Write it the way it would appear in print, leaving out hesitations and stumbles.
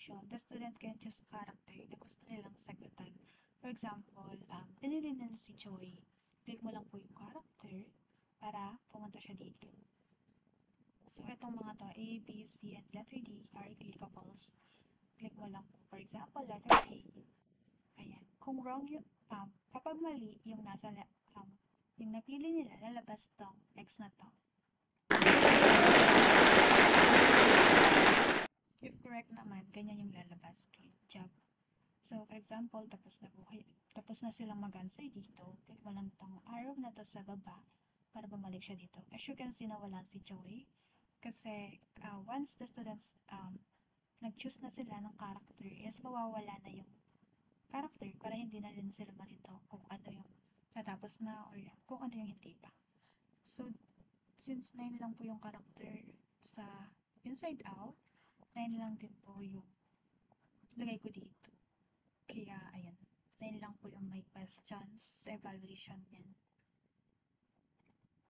evaluation, the student can choose a character na gusto nilang sagutan. For example, pinili nila si Joy. Click mo lang po yung character para pumunta siya dito. So, itong mga to, A, B, C, and letter D are clickables. Click mo lang po, for example, letter A. Ayan. Kung wrong yung, kapag mali yung yung napili nila, lalabas tong X na to. If correct naman, ganyan yung lalabas. Good job. So, for example, tapos na silang mag-answer dito. Click mo lang tong arrow na to sa baba para bumalik siya dito. As you can see, nawalan si Joey. Kasi, once the students nag-choose na sila ng character, is mawawala na yung character para hindi na din sila malito kung ano yung natapos na or kung ano yung hindi pa. So, since 9 lang po yung character sa inside out, 9 lang din po yung lagay ko dito. Kaya, ayan, 9 lang po yung may questions sa evaluation yan.